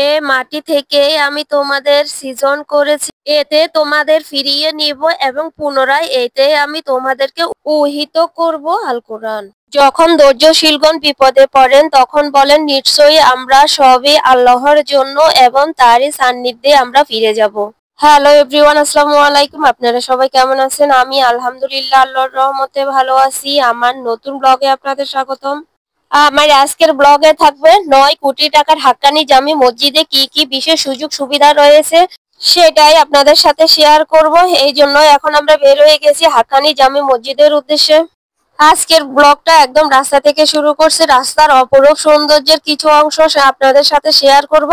এ মাটি থেকেই আমি তোমাদের সৃজন করেছি, এতে তোমাদের ফিরিয়ে নিব এবং পুনরায় এতে আমি তোমাদেরকে উহিত করব। আল কোরআন। যখন ধৈর্যশীলগণ বিপদে পড়েন তখন বলেন, নিশ্চয়ই আমরা সবই আল্লাহর জন্য এবং তারই সান্নিধ্যে আমরা ফিরে যাব। হ্যালো এভরিওয়ান, আসসালামু আলাইকুম। আপনারা সবাই কেমন আছেন? আমি আলহামদুলিল্লাহ আল্লাহর রহমতে ভালো আছি। আমার নতুন ব্লগে আপনাদের স্বাগতম। আমার আজকের ব্লগে থাকবে 9 কোটি টাকার হাক্কানি জামি মসজিদে কি কি বিশেষ সুযোগ সুবিধা রয়েছে সেটাই আপনাদের সাথে শেয়ার করব। এই জন্য এখন আমরা বের হয়ে গেছি হাক্কানি জামি মসজিদের উদ্দেশ্যে। আজকের ব্লগটা একদম রাস্তা থেকে শুরু করছে। রাস্তার অপরূপ সৌন্দর্যের কিছু অংশ আপনাদের সাথে শেয়ার করব।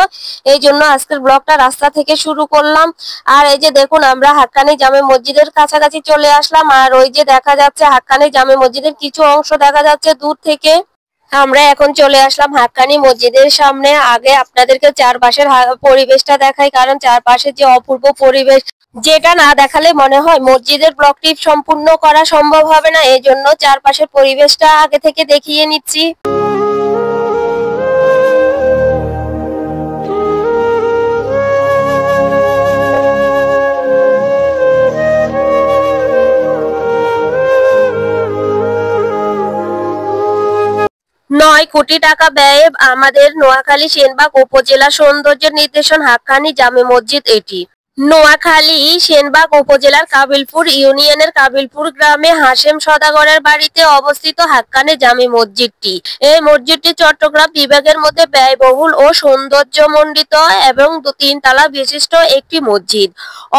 এই জন্য আজকের ব্লগটা রাস্তা থেকে শুরু করলাম। আর এই যে দেখুন, আমরা হাক্কানি জামে মসজিদের কাছাকাছি চলে আসলাম। আর ওই যে দেখা যাচ্ছে হাক্কানি জামে মসজিদের কিছু অংশ দেখা যাচ্ছে দূর থেকে। আমরা এখন চলে আসলাম হাক্কানি মসজিদের সামনে। আগে আপনাদেরকে চারপাশের পরিবেশটা দেখাই, কারণ চারপাশের যে অপূর্ব পরিবেশ, যেটা না দেখালে মনে হয় মসজিদের ব্লগটি সম্পূর্ণ করা সম্ভব হবে না। এই জন্য চারপাশের পরিবেশটা আগে থেকে দেখিয়ে নিচ্ছি। 9 কোটি টাকা ব্যয়ে আমাদের নোয়াখালী সেনবাগ উপজেলা সৌন্দর্য নির্দেশন হাক্কানি জামে মসজিদ। এটি নোয়াখালী সেনবাগ উপজেলার কাবিলপুর ইউনিয়নের কাবিলপুর গ্রামে হাশেম সওদাগরের বাড়িতে অবস্থিত হাক্কানি জামে মসজিদটি। এই মসজিদটি চট্টগ্রাম বিভাগের মধ্যে ব্যয়বহুল ও সৌন্দর্যমণ্ডিত এবং 3 তলা বিশিষ্ট একটি মসজিদ।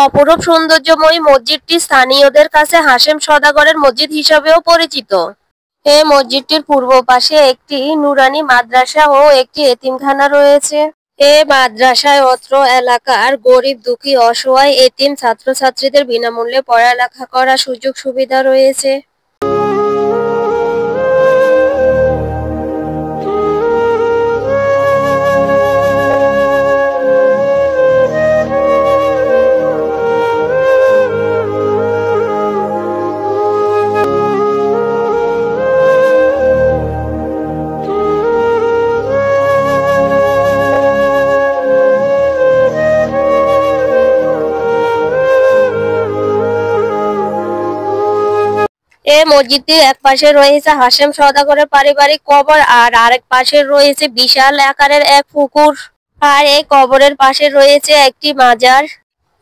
অপরূপ সৌন্দর্যময়ী মসজিদটি স্থানীয়দের কাছে হাশেম সওদাগরের মসজিদ হিসাবেও পরিচিত। এই মসজিদটির পূর্ব পাশে একটি নুরানি মাদ্রাসা ও একটি এতিমখানা রয়েছে। এই মাদ্রাসায় অত্র এলাকার গরিব দুঃখী অসহায় এতিম ছাত্রছাত্রীদের বিনামূল্যে পড়ালেখা করার সুযোগ সুবিধা রয়েছে। এই মসজিদটির এক পাশে রয়েছে হাশেম সওদাগরের পারিবারিক কবর, আর আরেক পাশে রয়েছে বিশাল আকারের এক পুকুর, আর এই কবরের পাশে রয়েছে একটি মাজার।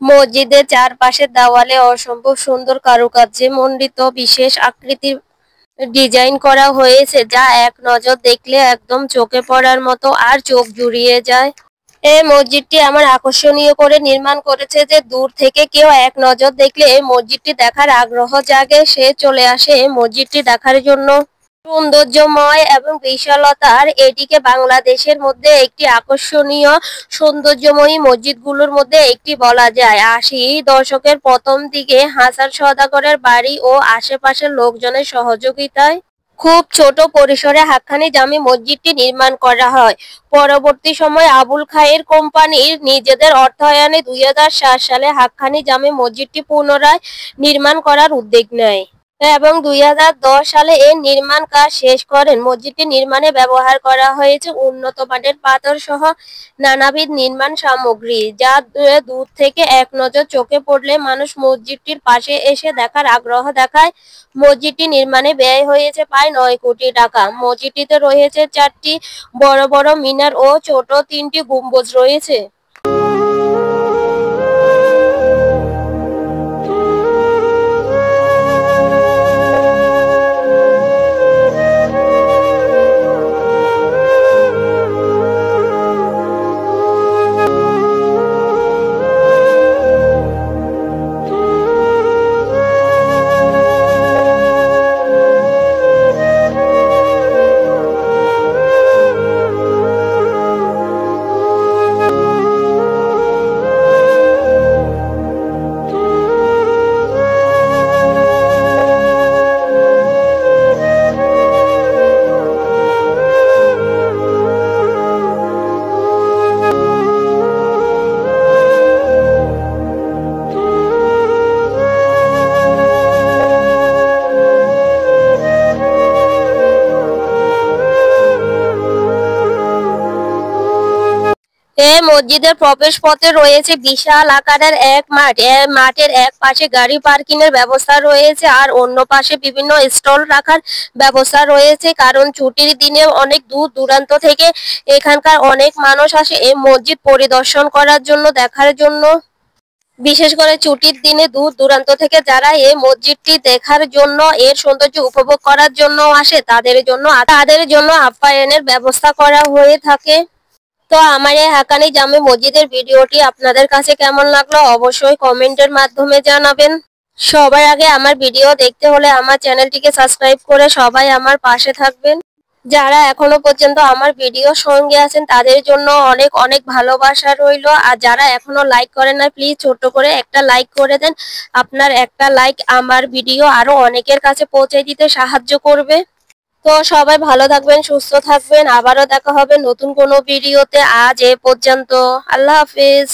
মসজিদের চারপাশের দেওয়ালে অসম্ভব সুন্দর কারুকার্যে মণ্ডিত বিশেষ আকৃতির ডিজাইন করা হয়েছে, যা এক নজর দেখলে একদম চোখে পড়ার মতো আর চোখ জুড়িয়ে যায়। এই মসজিদটি আমার আকর্ষণীয় করে নির্মাণ করেছে যে দূর থেকে কেউ এক নজর দেখলে এই মসজিদটি দেখার আগ্রহ জাগে, সে চলে আসে এই মসজিদটি দেখার জন্য। সৌন্দর্যময় এবং বিশালতার এটিকে বাংলাদেশের মধ্যে একটি আকর্ষণীয় সৌন্দর্যময়ী মসজিদগুলোর মধ্যে একটি বলা যায়। 80 দশকের প্রথম দিকে হাসান সওদাগরের বাড়ি ও আশেপাশের লোকজনের সহযোগিতায় খুব ছোট পরিসরে হাক্কানি জামি মসজিদটি নির্মাণ করা হয়। পরবর্তী সময় আবুল খায়ের কোম্পানির নিজেদের অর্থায়নে 2007 সালে হাক্কানি জামি মসজিদটি পুনরায় নির্মাণ করার উদ্যোগ নেয় এবং 2010 সালে এর নির্মাণ কাজ শেষ করেন। মসজিদটি নির্মাণে ব্যবহার করা হয়েছে উন্নত মানের পাথর সহ নানাবিধ নির্মাণ সামগ্রী, যা দূর থেকে এক নজর চোখে পড়লে মানুষ মসজিদটির পাশে এসে দেখার আগ্রহ দেখায়। মসজিদটি নির্মাণে ব্যয় হয়েছে প্রায় 9 কোটি টাকা। মসজিদটিতে রয়েছে 4টি বড় বড় মিনার ও ছোট 3টি গম্বুজ রয়েছে। এই মসজিদের প্রবেশ পথে রয়েছে বিশাল আকারের এক মাঠ। এই মাঠের এক পাশে গাড়ি পার্কিং এর ব্যবস্থা রয়েছে আর অন্য পাশে বিভিন্ন স্টল রাখার ব্যবস্থা রয়েছে, কারণ ছুটির দিনে অনেক দূর দূরান্ত থেকে এখানকার অনেক মানুষ আসে এই মসজিদ পরিদর্শন করার জন্য, দেখার জন্য। বিশেষ করে ছুটির দিনে দূর দূরান্ত থেকে যারা এই মসজিদটি দেখার জন্য, এর সৌন্দর্য উপভোগ করার জন্য আসে, তাদের জন্য আপ্যায়নের ব্যবস্থা করা হয়ে থাকে। তো আমার এই হাক্কানি জামে মসজিদের ভিডিওটি আপনাদের কাছে কেমন লাগলো অবশ্যই কমেন্টের মাধ্যমে জানাবেন। সবার আগে আমার ভিডিও দেখতে হলে আমার চ্যানেলটিকে সাবস্ক্রাইব করে সবাই আমার পাশে থাকবেন। যারা এখনো পর্যন্ত আমার ভিডিও সঙ্গে আছেন তাদের জন্য অনেক অনেক ভালোবাসা রইলো। আর যারা এখনো লাইক করেন না, প্লিজ ছোট্ট করে একটা লাইক করে দেন। আপনার একটা লাইক আমার ভিডিও আরো অনেকের কাছে পৌঁছে দিতে সাহায্য করবে। তো সবাই ভালো থাকবেন, সুস্থ থাকবেন। আবারও দেখা হবে নতুন কোনো ভিডিওতে। আজ এ পর্যন্ত, আল্লাহ হাফিজ।